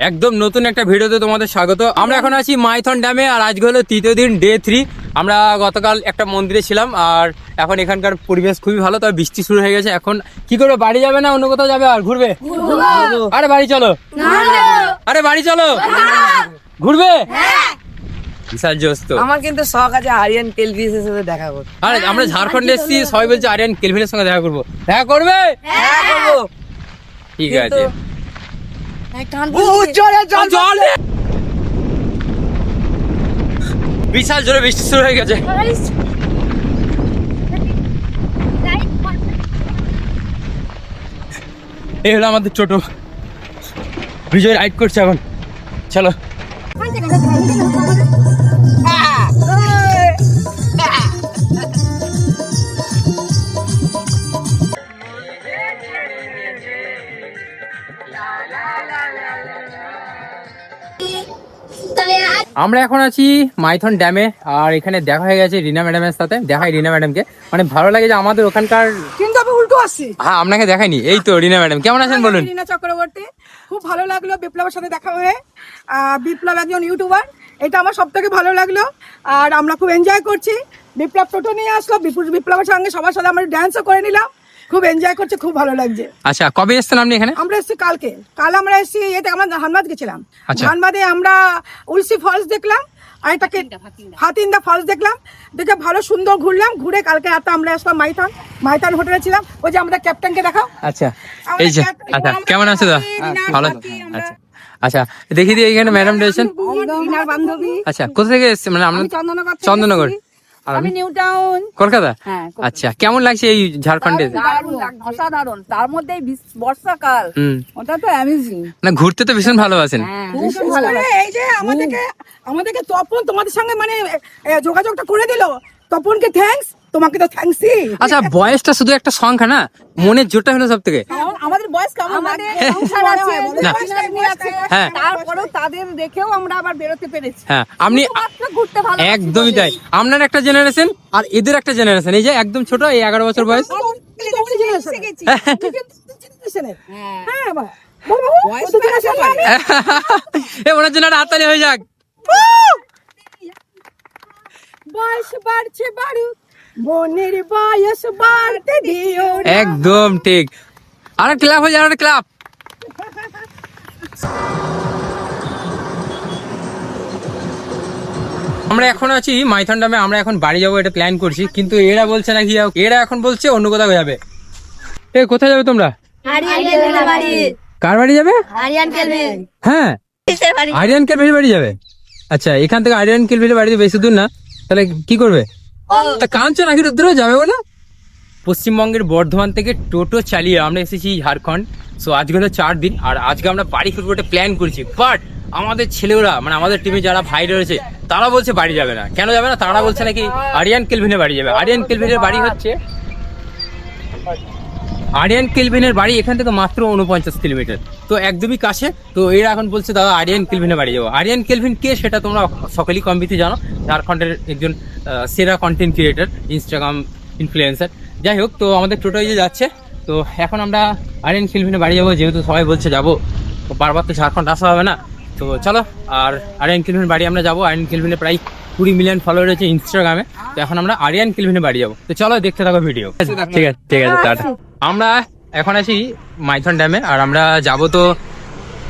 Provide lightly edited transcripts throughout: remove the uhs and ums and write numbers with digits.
একদম নতুন একটা ভিডিওতে তোমাদের স্বাগত। আমরা এখন আছি মাইথন ড্যামে, আর আজকে হলো তৃতীয় দিন, ডে 3। আমরা গতকাল একটা মন্দিরে ছিলাম, আর এখন এখানকার পরিবেশ খুবই ভালো, তবে বৃষ্টি শুরু হয়ে গেছে। এখন কি করবে, বাড়ি যাবে না অন্য কোথাও যাবে আর ঘুরবে? আরে বাড়ি চলো, আরে বাড়ি চলো, ঘুরবে। বিশাল জোশ তো। আমার কিন্তু শখ আছে আরিয়ান কেলভিসের সাথে দেখা করতে। আরে আমরা ঝাড়খণ্ডে এসেছি, সবাই বলছে আরিয়ান কেলভিনের সঙ্গে দেখা করবো। দেখা করবে? দেখা করবো। ঠিক আছে। বিশাল জোরে বৃষ্টি শুরু হয়ে গেছে। এই হলো আমাদের ছোট বিজয়, রাইড করছে এখন। চলো। আমরা এখন আছি মাইথন ড্যামে, আর এখানে দেখা হয়ে গেছে রিনা ম্যাডামের সাথে। দেখাই রিনা ম্যাডামকে, মানে ভালো লাগে যে আমাদের ওখানকার। কিন্তু আমি উল্টো আসছি। হ্যাঁ, আপনাকে দেখাইনি। এই তো রিনা ম্যাডাম, কেমন আছেন বলুন? রিনা চক্রবর্তী, খুব ভালো লাগলো বিপ্লবের সাথে দেখা হয়ে। বিপ্লব একজন ইউটিউবার, এটা আমার সব থেকে ভালো লাগলো। আর আমরা খুব এনজয় করছি। বিপ্লব টোটো নিয়ে আসলো, বিপ্লবের সঙ্গে সবার সাথে আমরা ডান্সও করে নিলাম। খুব এনজয় করছে, খুব ভালো লাগছে। আচ্ছা, কবে এসেছেন আপনি এখানে? আমরা এসেছি কালকে। কাল আমরা এসেছি এতে আমরা ধানবাদ গেছিলাম। আচ্ছা। ধানবাদে আমরা উলসি ফলস দেখলাম, আর এটাকে হাতিন্দা ফলস দেখলাম। দেখে ভালো সুন্দর ঘুরলাম। ঘুরে কালকে রাতে আমরা আসলাম মাইথন হোটেলে ছিলাম। ওই যে আমাদের ক্যাপ্টেনকে দেখাও। আচ্ছা, এই যে। আচ্ছা, কেমন আছে দা? ভালো। আচ্ছা আচ্ছা, দেখি দিয়ে এখানে ম্যাডাম রয়েছেন। বান্ধবী। আচ্ছা, কোথা থেকে এসেছে? মানে আমরা চন্দননগর। আর আমি নিউ টাউন, কলকাতা। হ্যাঁ। আচ্ছা, কেমন লাগছে এই ঝাড়খণ্ডে? অসাধারণ। তার মধ্যে বর্ষাকাল, ওটা তো অ্যামেজিং। না, ঘুরতে তো ভীষণ ভালোবাসেন। এই যে আমাদেরকে তপন তোমাদের সঙ্গে মানে যোগাযোগটা করে দিল। তপনকে থ্যাঙ্কস, তোমাকে তো থ্যাঙ্কসই। আচ্ছা, বয়সটা শুধু একটা সংখ্যা না, মনের জোরটা হলো সব থেকে। আমাদের বয়স কেমন? আমাদের সংসার আছে, হ্যাঁ। তারপরেও তাদের দেখেও আমরা আবার বেরোতে পেরেছি। হ্যাঁ, আপনি ঘুরতে ভালো। একদমই তাই। আপনার একটা জেনারেশন আর এদের একটা জেনারেশন। এই যে একদম ছোট, এই 11 বছর বয়স। ওনার জন্য একটা হাততালি হয়ে যাক। বয়স বাড়ছে বাড়ুক, মনের বয়স বাড়তে দিও না। একদম ঠিক। আর একটা ক্লাব হয়ে যাক, একটা ক্লাব। আমরা এখন আছি মাইথন ড্যামে। আমরা এখন বাড়ি যাবো, এটা প্ল্যান করছি, কিন্তু এরা বলছে নাকি, এরা এখন বলছে অন্য কোথাও যাবে। এ কোথায় যাবে তোমরা? কার বাড়ি যাবে? হ্যাঁ, আরিয়ান কেলভিনের বাড়ি যাবে। আচ্ছা, এখান থেকে আরিয়ান কেলভিনের বাড়িতে বেশি দূর না, তাহলে কি করবে? তা কাঞ্চন নাকি রুদ্র যাবে বলে? পশ্চিমবঙ্গের বর্ধমান থেকে টোটো চালিয়ে আমরা এসেছি ঝাড়খণ্ড। সো আজকে হলো 4 দিন, আর আজকে আমরা বাড়ি ফিরবো একটা প্ল্যান করছি। বাট আমাদের ছেলেরা, মানে আমাদের টিমে যারা ভাই রয়েছে, তারা বলছে বাড়ি যাবে না। কেন যাবে না? তারা বলছে নাকি আরিয়ান কেলভিনের বাড়ি যাবে। আরিয়ান কেলভিনের বাড়ি হচ্ছে, আরিয়ান কেলভিনের বাড়ি এখান থেকে মাত্র 49 কিলোমিটার, তো একদমই কাছে। তো এরা এখন বলছে দাদা আরিয়ান কেলভিনের বাড়ি যাবো। আরিয়ান কেলভিন কে সেটা তোমরা সকলেই কম বেশি জানো। ঝাড়খণ্ডের একজন সেরা কন্টেন্ট ক্রিয়েটার, ইনস্টাগ্রাম ইনফ্লুয়েন্সার। যাই হোক, তো আমাদের টোটোয় যে যাচ্ছে, তো এখন আমরা আরিয়ান কেলভিনের বাড়ি যাবো, যেহেতু সবাই বলছে যাবো, বারবার তো ঝাড়খণ্ড আসা হবে না। তো চলো, আর আরিয়ান কেলভিনের বাড়ি আমরা যাবো। আরিয়ান কেলভিনের প্রায় 20 মিলিয়ন ফলোয়ার রয়েছে ইনস্টাগ্রামে। তো এখন আমরা আরিয়ান কেলভিনের বাড়ি যাবো। তো চলো, দেখতে থাকো ভিডিও। ঠিক আছে, ঠিক আছে, টাটা। আমরা এখন আছি মাইথন ড্যামে, আর আমরা যাব তো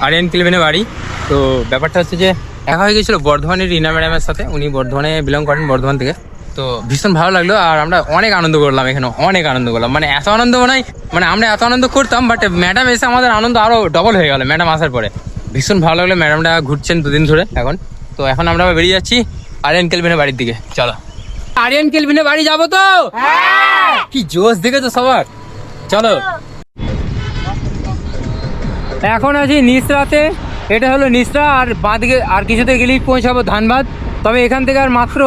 আরিয়ান কেলভিনের বাড়ি। তো ব্যাপারটা হচ্ছে যে দেখা হয়ে গেছিলো বর্ধমানের রিনা ম্যাডামের সাথে। উনি বর্ধমানে বিলং করেন, বর্ধমান থেকে। তো ভীষণ ভালো লাগলো, আর আমরা অনেক আনন্দ করলাম এখানে, অনেক আনন্দ করলাম। মানে এত আনন্দ নয়, মানে আমরা এত আনন্দ করতাম, বাট ম্যাডাম এসে আমাদের আনন্দ আরও ডবল হয়ে গেল। ম্যাডাম আসার পরে ভীষণ ভালো লাগলো। ম্যাডামটা ঘুরছেন 2 দিন ধরে এখন। তো এখন আমরা বেরিয়ে যাচ্ছি আরিয়ান কেলভিনের বাড়ির দিকে। চলো, আরিয়ান কেলভিনের বাড়ি যাবো তো। কি জোশ দেখেছো সবার। চলো, এখন আছি নিসরাতে। এটা হলো নিসরা, আর বাঁদিকে আর কিছুতে গেলেই পৌঁছাবো ধানবাদ। তবে এখান থেকে আর মাত্র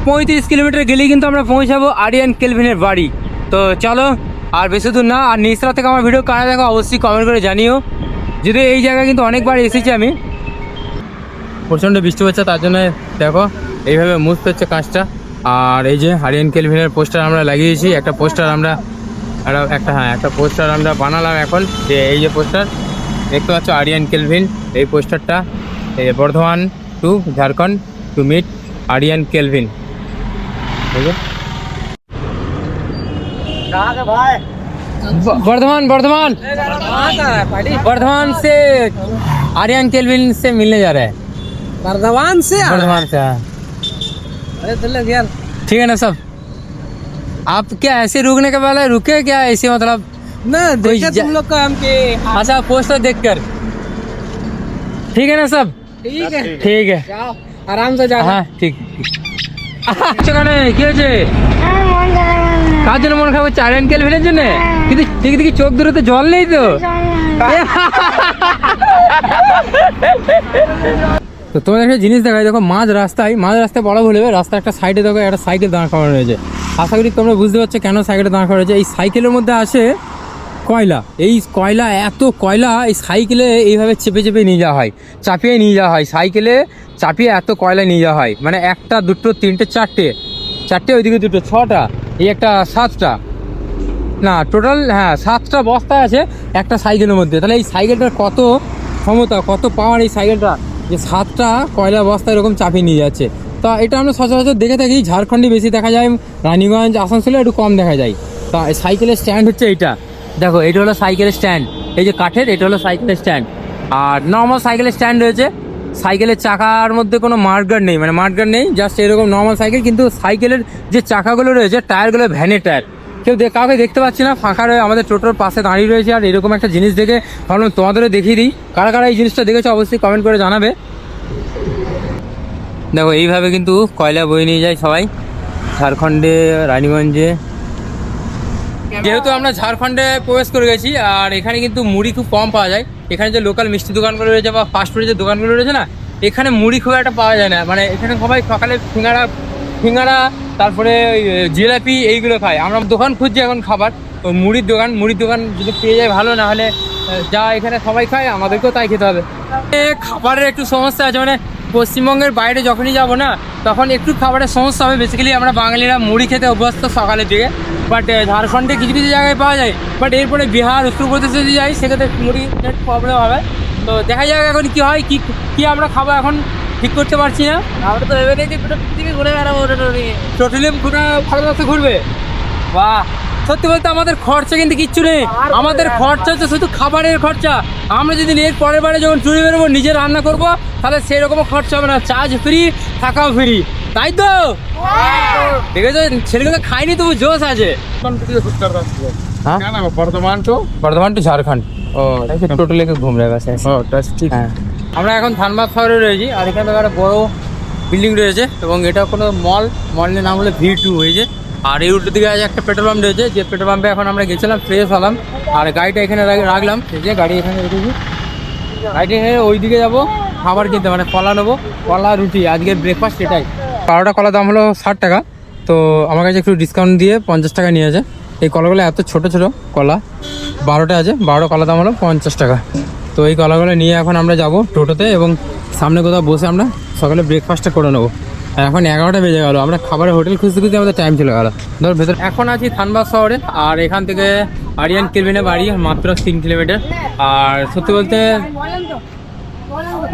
35 কিলোমিটার গেলেই কিন্তু আমরা পৌঁছাবো আরিয়ান কেলভিনের বাড়ি। তো চলো, আর বেশি দূর না। আর নিসরা থেকে আমার ভিডিও কারা দেখো অবশ্যই কমেন্ট করে জানিও। যদি এই জায়গায় কিন্তু অনেকবার এসেছি আমি। প্রচণ্ড বৃষ্টি হচ্ছে, তার জন্য দেখো এইভাবে মুছতে হচ্ছে কাজটা। আর এই যে আরিয়ান কেলভিনের পোস্টার আমরা লাগিয়েছি। একটা পোস্টার আমরা একটা পোস্টার আমরা বানালাম এখন, যে এই যে পোস্টার, দেখতে পাচ্ছ আরিয়ান কেলভিন এই পোস্টারটা, এই Bardhaman to Jharkhand to meet Aryan Kelvin. Bardhaman Bardhaman Bardhaman से आर्यन केल्विन से मिलने जा रहा है। बर्धमान से बर्धमान से हाँ। अरे चल यार। ठीक है ना सब। आप क्या ऐसे रुकने के वाले रुके क्या ऐसे मतलब ना देखे जा- तुम लोग का हम के अच्छा पोस्टर देखकर। ठीक है ना सब। ठीक है ठीक है जाओ आराम से जाओ। হ্যাঁ ঠিক সেখানে কি হয়েছে কার জন্য মন খারাপ হচ্ছে? আয়রন কেলভিনের জন্য? কিন্তু দেখি দেখি চোখ দূরে তো জল নেই তো। তো তোমাদের একটা জিনিস দেখায়, দেখো মাঝ রাস্তায় বড় ভুল হবে, রাস্তার একটা সাইডে দেখো একটা সাইকেল দাঁড় করানো রয়েছে। আশা করি তোমরা বুঝতে পারছো কেন সাইকেলটা দাঁড় করা রয়েছে। এই সাইকেলের মধ্যে আসে কয়লা, এই কয়লা এত কয়লা এই সাইকেলে এইভাবে চেপে চেপে নিয়ে যাওয়া হয়, চাপিয়ে নিয়ে যাওয়া হয়, সাইকেলে চাপিয়ে এত কয়লা নিয়ে যাওয়া হয়। মানে একটা দুটো তিনটে চারটে ওইদিকে দুটো ছটা, এই একটা সাতটা, না টোটাল হ্যাঁ 7টা বস্তা আছে একটা সাইকেলের মধ্যে। তাহলে এই সাইকেলটার কত ক্ষমতা, কত পাওয়ার এই সাইকেলটা, যে 7টা কয়লা বস্তা এরকম চাপিয়ে নিয়ে যাচ্ছে। তা এটা আমরা সচরাচর দেখে থাকি, ঝাড়খণ্ডে বেশি দেখা যায়, রানীগঞ্জ আসানসোলে একটু কম দেখা যায়। তা এই সাইকেলের স্ট্যান্ড হচ্ছে এইটা, দেখো এটা হলো সাইকেলের স্ট্যান্ড, এই যে কাঠের, এটা হলো সাইকেলের স্ট্যান্ড। আর নর্মাল সাইকেলের স্ট্যান্ড রয়েছে, সাইকেলের চাকার মধ্যে কোনো মার্কগার্ড নেই, মানে মার্কগার্ড নেই, জাস্ট এরকম নর্মাল সাইকেল। কিন্তু সাইকেলের যে চাকাগুলো রয়েছে, টায়ারগুলো ভ্যানের টায়ার, কাউকে দেখতে পাচ্ছি না, ফাঁকা রয়ে আমাদের টোটোর পাশে দাঁড়িয়ে রয়েছে। আর এরকম একটা জিনিস দেখে ভাবলাম তোমাদেরও দেখিয়ে দিই। কারা কারা এই জিনিসটা দেখেছো অবশ্যই কমেন্ট করে জানাবে। দেখো এইভাবে কিন্তু কয়লা বয়ে নিয়ে যায় সবাই ঝাড়খণ্ডে, রানীগঞ্জে। যেহেতু আমরা ঝাড়খণ্ডে প্রবেশ করে গেছি, আর এখানে কিন্তু মুড়ি খুব কম পাওয়া যায়। এখানে যে লোকাল মিষ্টি দোকানগুলো রয়েছে বা ফাস্টফুডের যে দোকানগুলো রয়েছে না, এখানে মুড়ি খুব একটা পাওয়া যায় না। মানে এখানে সবাই সকালে সিঙ্গারা তারপরে ওই জিলাপি এইগুলো খায়। আমরা দোকান খুঁজছি এখন খাবার, তো মুড়ির দোকান যদি পেয়ে যায় ভালো, না হলে যা এখানে সবাই খায় আমাদেরকেও তাই খেতে হবে। খাবারের একটু সমস্যা আছে, মানে পশ্চিমবঙ্গের বাইরে যখনই যাব না তখন একটু খাবারের সমস্যা হবে। বেসিক্যালি আমরা বাঙালিরা মুড়ি খেতে অভ্যস্ত সকালের দিকে, বাট ঝাড়খণ্ডে কিছু কিছু জায়গায় পাওয়া যায়, বাট এরপরে বিহার উত্তরপ্রদেশে যদি যাই সেক্ষেত্রে মুড়ি প্রবলেম হবে। তো দেখা যাক এখন কি হয়, কি আমরা খাবো এখন ঠিক করতে পারছি না। আমরা তো ভেবে নিয়েছি পুরো পৃথিবী ঘুরে বেড়াবো টোটো নিয়ে। টোটালি পুরো ভালো রাস্তা ঘুরবে। বাহ, সত্যি বলতে আমাদের খরচা কিন্তু কিচ্ছু নেই, আমাদের খরচা হচ্ছে শুধু খাবারের খরচা। আমরা যদি এর পরের বারে যখন চুরি বেরোবো নিজে রান্না করবো, তাহলে সেরকম খরচা হবে না, চার্জ ফ্রি, থাকাও ফ্রি, তাই তো? দেখেছো ছেলেগুলো খাইনি তবু জোশ আছে। हाँ बर्धमान टू झारखंड। টোটো লেকে ঘুম রে গেছে। হ্যাঁ, আমরা এখন ধানবাদ শহরে রয়েছি, আর এখানে একটা বড় বিল্ডিং রয়েছে এবং এটা কোনো মলের নাম হলো V2 হয়েছে। আর এই উল্টো দিকে আছে একটা পেট্রোল পাম্প রয়েছে, যে পেট্রোল পাম্পে এখন আমরা গেছিলাম, ফ্রেশ হলাম, আর গাড়িটা এখানে রাখলাম, এই যে গাড়ি এখানে রেখেছি। গাড়ি নিয়ে ওই দিকে যাবো খাবার কিনতে, মানে কলা নেবো, কলা রুটি, আজকে ব্রেকফাস্ট এটাই। 12টা কলার দাম হলো 60 টাকা, তো আমার কাছে একটু ডিসকাউন্ট দিয়ে 50 টাকা নিয়েছে। এই কলাগুলো এত ছোট ছোট কলা, 12টা আছে, 12 কলা দাম হলো 50 টাকা। তো এই কলাগুলো নিয়ে এখন আমরা যাব টোটোতে, এবং সামনে কোথাও বসে আমরা সকালে ব্রেকফাস্টটা করে নেবো। এখন 11টা বেজে গেলো, আমরা খাবারের হোটেল খুঁজতে খুঁজতে আমাদের টাইম চলে গেলো। ধর ভেতর এখন আছি ধানবাদ শহরে, আর এখান থেকে আরিয়ান কেলভিনের বাড়ি মাত্র 3 কিলোমিটার। আর সত্যি বলতে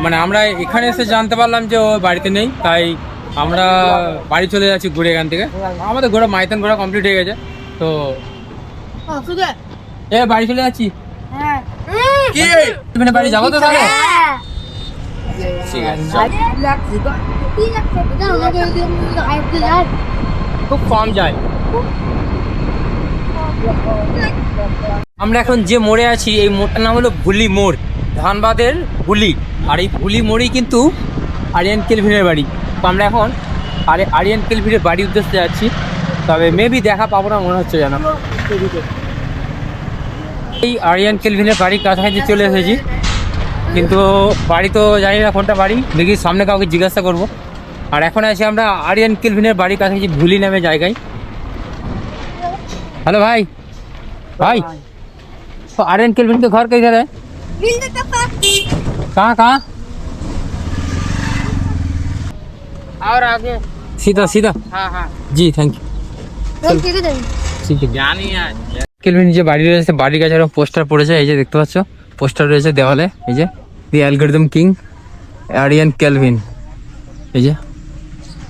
মানে আমরা এখানে এসে জানতে পারলাম যে ও বাড়িতে নেই, তাই আমরা বাড়ি চলে যাচ্ছি ঘুরে এখান থেকে। আমাদের ঘোরা মাইথন ঘোরা কমপ্লিট হয়ে গেছে, তো বাড়ি চলে যাচ্ছি। কি মানে বাড়ি যাবো তো তাহলে? ঠিক আছে, খুব কম যায়। আমরা এখন যে মোড়ে আছি, এই মোড়টার নাম হলো ভুলি মোড়, ধানবাদের ভুলি। আর এই ভুলি মোড়েই কিন্তু আরিয়ান কেলভিনের বাড়ি। তো আমরা এখন আরিয়ান কেলভিনের বাড়ির উদ্দেশ্যে যাচ্ছি, তবে মেবি দেখা পাবো না মনে হচ্ছে যেন। এই আরিয়ান কেলভিনের বাড়ির কাছাকাছি চলে এসেছি, কিন্তু বাড়ি তো জানি না কোনটা বাড়ি, দেখি সামনে কাউকে জিজ্ঞাসা করব। আর এখন আছি আমরা আরিয়ান কেলভিনের বাড়ির কাছাকাছি ভুলি নামে জায়গায়। हेलो भाई तो आर्यन केल्विन के घर किधर है? कहाँ और आगे सीधा हाँ जी थैंक यू। ঠিক আছে জানি আর কেলভিন যে বাড়ি রয়েছে বাড়ির কাছে এরকম পোস্টার পড়েছে, এই যে দেখতে পাচ্ছ পোস্টার রয়েছে দেওয়ালে, এই যে দি অ্যালগরিদম কিং आर्यन केल्विन, ये जे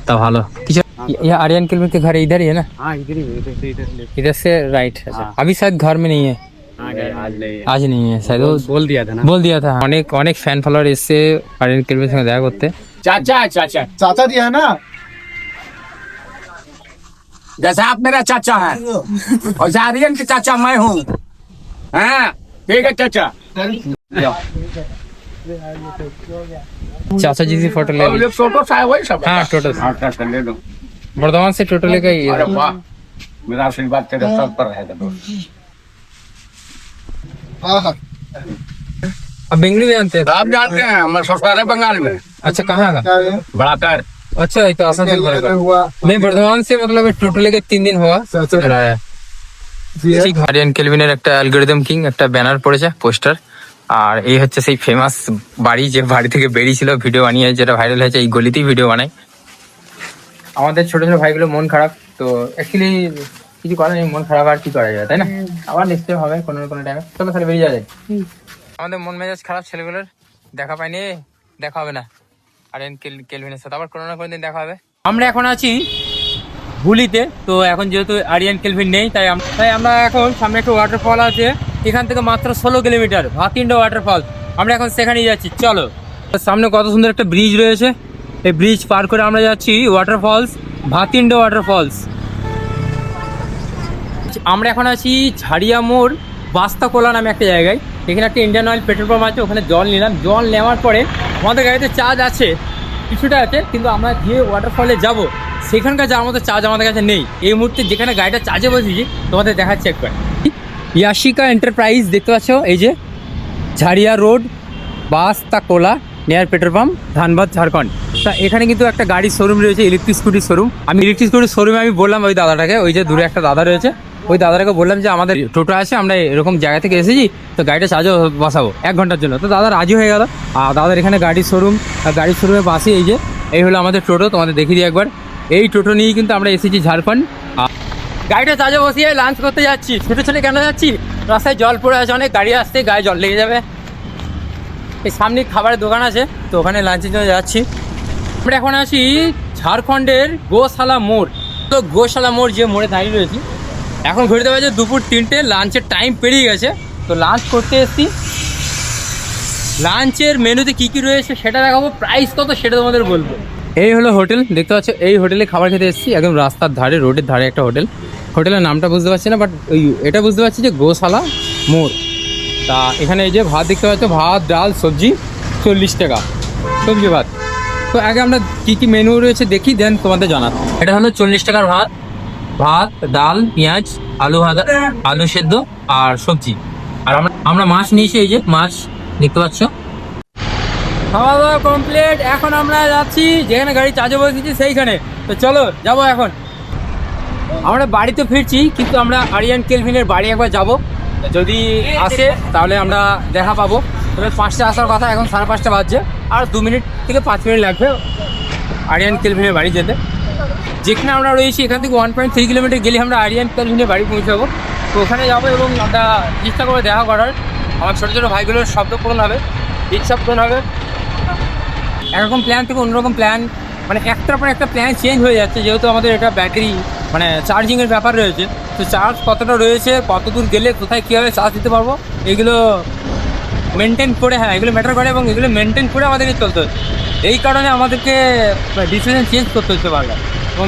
तो भालो ये आर्यन केल्विन के घर इधर ही है ना? हाँ इधर ही इधर से राइट है। अभी शायद घर में नहीं है, आज नहीं है शायद, वो बोल दिया था ना। अनेक अनेक फैन फॉलोअर इससे आर्यन केल्विन से দেখা করতে। चाचा दिया ना, जैसा आप मेरा चाचा है और आर्यन के चाचा मैं हूँ। हाँ ठीक है चाचा। चाचा जी की फोटो ले ली। ये फोटो सा है वही सब। हाँ टोटो हाँ चाचा ले लो। बर्धमान से टोटो लेकर ही अरे वाह, मेरा आशीर्वाद तेरे सब पर है। हाँ हाँ अब बेंगलुरु में जानते हैं? आप जानते हैं मैं ससुराल है बंगाल में। अच्छा कहाँ का? बड़ा कर अच्छा ये तो आसानसोल बड़ा हुआ मैं बर्धमान से मतलब टोटो लेके 3 दिन हुआ আয়া ঠিক আরিয়ান কেলভিনের একটা অ্যালগরিদম কিং একটা ব্যানার পড়েছে পোস্টার, আর এই হচ্ছে সেই ফেমাস বাড়ি যে বাড়ি থেকে বেরিয়েছিল ভিডিও বানিয়ে, যেটা ভাইরাল হয়েছে। এই গলিতেই ভিডিও বানাই। আমাদের ছোট ছোট ভাইগুলো মন খারাপ, তো অ্যাকচুয়ালি কিছু করার নেই, মন খারাপ আর কি করা যায়, তাই না? আবার নিশ্চয় হবে কোনো না কোনো টাইমে। চলো তাহলে বেরিয়ে যাওয়া যায়। আমাদের মন মেজাজ খারাপ ছেলেগুলোর দেখা পাইনি, দেখা হবে না আরিয়ান কেলভিনের সাথে, আবার কোনো না কোনো দিন দেখা হবে। আমরা এখন আছি হুলিতে, তো এখন যেহেতু আরিয়ান কেলভিন নেই তাই আমরা এখন সামনে একটা ওয়াটারফল আছে, এখান থেকে মাত্র 16 কিলোমিটার ভাতিন্ডা ওয়াটারফল, আমরা এখন সেখানেই যাচ্ছি। চলো, সামনে কত সুন্দর একটা ব্রিজ রয়েছে, এই ব্রিজ পার করে আমরা যাচ্ছি ওয়াটারফলস, ভাতিন্ডা ওয়াটারফলস। আমরা এখন আছি ঝাড়িয়া মোড় বাস্তাকোলা নামে একটা জায়গায়, এখানে একটা ইন্ডিয়ান অয়েল পেট্রোল পাম্প আছে, ওখানে জল নিলাম। জল নেওয়ার পরে আমাদের গাড়িতে চার্জ আছে, কিছুটা আছে, কিন্তু আমরা যে ওয়াটারফলে যাব সেখানকার যাওয়ার মতো চার্জ আমাদের কাছে নেই এই মুহূর্তে। যেখানে গাড়িটা চার্জে বসেছি তোমাদের দেখাচ্ছি একবার। ইয়াশিকা এন্টারপ্রাইজ দেখতে পাচ্ছ, এই যে Jharia road Bastacola near petrol pump, Dhanbad, Jharkhand. তা এখানে কিন্তু একটা গাড়ির শোরুম রয়েছে, ইলেকট্রিক স্কুটির শোরুম। আমি ইলেকট্রিক স্কুটির শোরুমে আমি বললাম ওই দাদাটাকে, ওই যে দূরে একটা দাদা রয়েছে, ওই দাদাটাকে বললাম যে আমাদের টোটো আছে, আমরা এরকম জায়গা থেকে এসেছি, তো গাড়িটা চার্জে বসাবো 1 ঘন্টার জন্য। তো দাদা রাজি হয়ে গেল। আর দাদার এখানে গাড়ির শোরুম, গাড়ির শোরুমের পাশে এই যে এই হলো আমাদের টোটো, তোমাদের দেখিয়ে দিই একবার। এই টোটো নিয়েই কিন্তু আমরা এসেছি ঝাড়খণ্ড। গাড়িটা চার্জে বসিয়ে লাঞ্চ করতে যাচ্ছি। ছোটো ছোটো কেন যাচ্ছি, রাস্তায় জল পড়ে আছে অনেক, গাড়ি আসতে গায়ে জল লেগে যাবে। এই সামনে খাবারের দোকান আছে, তো ওখানে লাঞ্চের জন্য যাচ্ছি। আমরা এখন আছি ঝাড়খণ্ডের গোশালা মোড়। তো গোশালা মোড় যে মোড়ে দাঁড়িয়ে রয়েছি, এখন ঘুরতে পারছে দুপুর 3টে, লাঞ্চের টাইম পেরিয়ে গেছে, তো লাঞ্চ করতে এসেছি। লাঞ্চের মেনুতে কী কী রয়েছে সেটা দেখাবো, প্রাইস কত সেটা তোমাদের বলবো। এই হলো হোটেল, দেখতে পাচ্ছ, এই হোটেলে খাবার খেতে এসেছি, একদম রাস্তার ধারে, রোডের ধারে একটা হোটেল। হোটেলের নামটা বুঝতে পারছি না, বাট ওই এটা বুঝতে পারছি যে গোশালা মোড়। তা এখানে এই যে ভাত দেখতে পাচ্ছ, ভাত ডাল সবজি 40 টাকা সবজি ভাত। তো আগে আমরা কী কী মেনু রয়েছে দেখি, দেন তোমাদের জানাবো। এটা হলো 40 টাকার ভাত, ভাত ডাল পেঁয়াজ আলু ভাজা, আলু সেদ্ধ আর সবজি। আর আমরা মাছ নিয়েছি, এই যে মাছ দেখতে পাচ্ছ। খাওয়া দাওয়া কমপ্লিট, এখন আমরা যাচ্ছি যেখানে গাড়ি চার্জে বসেছি সেইখানে। তো চলো যাবো এখন। আমরা বাড়িতে ফিরছি, কিন্তু আমরা আরিয়ান কেলভিনের বাড়ি একবার যাব, যদি আসে তাহলে আমরা দেখা পাবো। তবে 5টা আসার কথা, এখন 5:30 বাজছে, আর 2 মিনিট থেকে 5 মিনিট লাগবে আরিয়ান কেলভিনের বাড়ি যেতে। যেখানে আমরা রয়েছি এখান থেকে 1.3 কিলোমিটার গেলে আমরা আরিয়ান কেলভিনের বাড়ি পৌঁছাবো। তো ওখানে যাবো এবং আমরা চেষ্টা করে দেখা করার। আমার ছোটো ছোটো ভাইগুলোর শব্দ পূরণ হবে, ইচ্ছা পূরণ হবে। একরকম প্ল্যান থেকে অন্যরকম প্ল্যান, মানে একটার পর একটা প্ল্যান চেঞ্জ হয়ে যাচ্ছে, যেহেতু আমাদের এটা ব্যাটারি মানে চার্জিংয়ের ব্যাপার রয়েছে। তো চার্জ কতটা রয়েছে, কত দূর গেলে কোথায় কীভাবে চার্জ দিতে পারবো, এগুলো মেনটেন করে, হ্যাঁ এগুলো ম্যাটার করে, এবং এগুলো মেনটেন করে আমাদেরকে চলতে হচ্ছে। এই কারণে আমাদেরকে ডিসিশন চেঞ্জ করতে হচ্ছে বারবার, এবং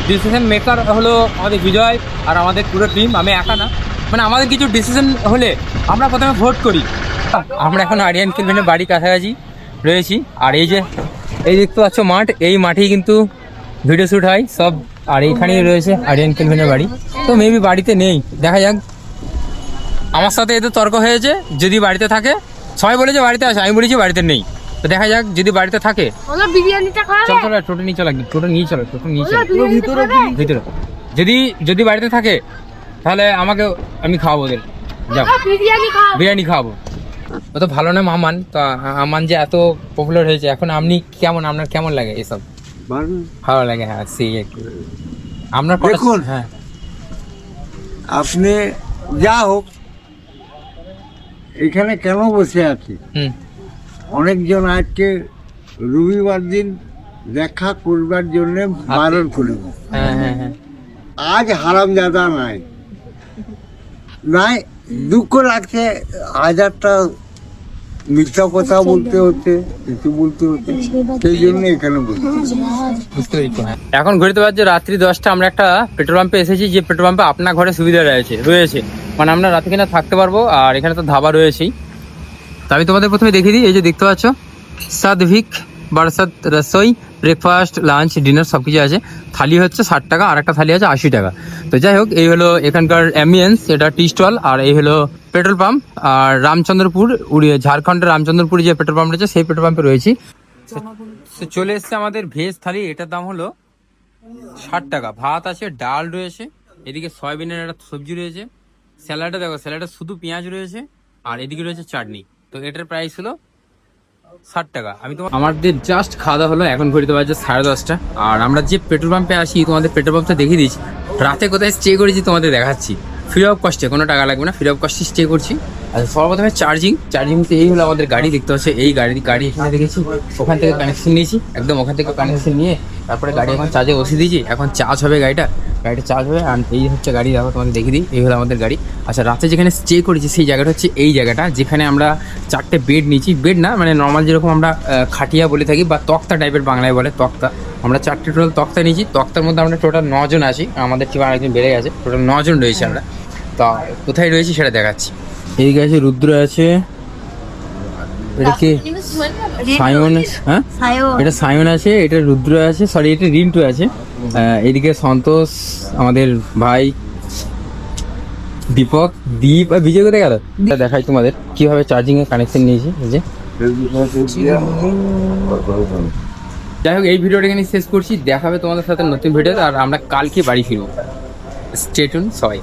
ডিসিশন মেকার হলো আমাদের বিজয় আর আমাদের পুরো টিম, আমি একা না। মানে আমাদের কিছু ডিসিশন হলে আমরা প্রথমে ভোট করি। আমরা এখন আরিয়ান কেলভিনের বাড়ি কাছাকাছি রয়েছি, আর এই যে এই দেখতে পাচ্ছ মাঠ, এই মাঠেই কিন্তু ভিডিও শ্যুট হয় সব, আর এইখানেই রয়েছে আরিয়ান কেলভিনের বাড়ি। তো মেবি বাড়িতে নেই, দেখা যাক। আমার সাথে এতে তর্ক হয়েছে, যদি বাড়িতে থাকে, সবাই বলেছে বাড়িতে আছে, আমি বলেছি বাড়িতে নেই। তো দেখা যাক যদি বাড়িতে থাকে। চল চলো টোটো নিয়ে চলো, টোটো নিয়ে চলো ভিতরে। যদি বাড়িতে থাকে তাহলে আমি খাওয়াবো ওদের, যাও বিরিয়ানি খাওয়াবো। ও তো ভালো না মামান, তো আমান যে এত পপুলার হয়েছে, এখন আপনি কেমন, আপনার কেমন লাগে এসব? ভালো লাগে, হ্যাঁ সেই আমরা দেখুন, হ্যাঁ আপনি যা হোক এখানে কেন বসে আছি? হুম অনেকজন আজকে রবিবার দিন দেখা করবার জন্য বারণ করব। হ্যাঁ হ্যাঁ হ্যাঁ আজ হারামজাদা নাই, দুঃখ লাগছে। হাজারটা মিথ্যা কথা বলতে হচ্ছে, কিছু বলতে হচ্ছে, সেই জন্য এখানে বলছি। বুঝতে পেরেছি। এখন ঘুরতে পারছে রাত্রি 10টা। আমরা একটা পেট্রোল পাম্পে এসেছি, যে পেট্রোল পাম্পে আপনার ঘরে সুবিধা রয়েছে মানে আমরা রাতে কিনা থাকতে পারবো। আর এখানে তো ধাবা রয়েছেই। তো আমি তোমাদের প্রথমে দেখিয়ে দিই, এই যে দেখতে পাচ্ছ Satvik Barsat Rasoi, breakfast lunch dinner সব কিছু আছে। থালি হচ্ছে 60 টাকা, আর একটা থালি আছে 80 টাকা। তো যাই হোক, এই হলো এখানকার অ্যাম্বিয়েন্স, এটা টি স্টল। আর এই হলো পেট্রোল পাম্প। আর রামচন্দ্রপুর ঝাড়খণ্ডের রামচন্দ্রপুরে যে পেট্রোল পাম্প রয়েছে সেই পেট্রোল পাম্পে রয়েছি। তো চলে এসছে আমাদের ভেজ থালি, এটার দাম হলো 60 টাকা। ভাত আছে, ডাল রয়েছে, এদিকে সয়াবিনের একটা সবজি রয়েছে, স্যালাডে দেখো স্যালাডে শুধু পেঁয়াজ রয়েছে, আর এদিকে রয়েছে চাটনি। তো এটার প্রাইস হলো 60 টাকা। আমাদের জাস্ট খাওয়া দাওয়া হলো, এখন ঘড়িতে বাজে 10:30। আর আমরা যে পেট্রোল পাম্পে আসি, তোমাদের পেট্রোল পাম্পটা দেখিয়ে দিচ্ছি। রাতে কোথায় স্টে করেছি তোমাদের দেখাচ্ছি, ফ্রি অফ কস্টে, কোনো টাকা লাগবে না, ফ্রি অফ কস্টে স্টে করছি। আচ্ছা, সর্বপ্রথমে চার্জিং তো এই হলো আমাদের গাড়ি, দেখতে পাচ্ছ এই গাড়ি এখানে দেখেছি, ওখান থেকে কানেকশন নিয়েছি, একদম ওখান থেকে কানেকশন নিয়ে তারপরে গাড়ি এখন চার্জে বসিয়ে দিয়েছি। এখন চার্জ হবে গাড়িটা চার্জ হবে। আর এই হচ্ছে গাড়ি, দেখো তোমাদের দেখিয়ে দিই, এই হলো আমাদের গাড়ি। আচ্ছা, রাতে যেখানে স্টে করেছি সেই জায়গাটা হচ্ছে এই জায়গাটা, যেখানে আমরা 4টে বেড নিয়েছি। বেড না, মানে নর্মাল যেরকম আমরা খাটিয়া বলে থাকি বা তক্তা টাইপের, বাংলায় বলে তক্তা। আমরা 4টে টোটাল তক্তা নিয়েছি। তক্তার মধ্যে আমরা টোটাল 9 জন আছি, আমাদের টিম আরেকজন বেড়ে গেছে, টোটাল 9 জন রয়েছে আমরা। তা কোথায় রয়েছি সেটা দেখাচ্ছি। এইদিকে আছে রুদ্র আছে, এটা কি সায়ন, হ্যাঁ এটা সায়ন আছে, এটা রুদ্র আছে, সরি এটা রিন্টু আছে। এদিকে সন্তোষ, আমাদের ভাই দীপক, দীপ আর বিজয় কোথায় গেল দেখাই তোমাদের কিভাবে চার্জিং এর কানেকশন নিয়েছি। এই যে যাই হোক, এই ভিডিওটা এখানে শেষ করছি, দেখাবে তোমাদের সাথে নতুন ভিডিও। আর আমরা কালকে বাড়ি ফিরবো। স্টে টিউন সবাই।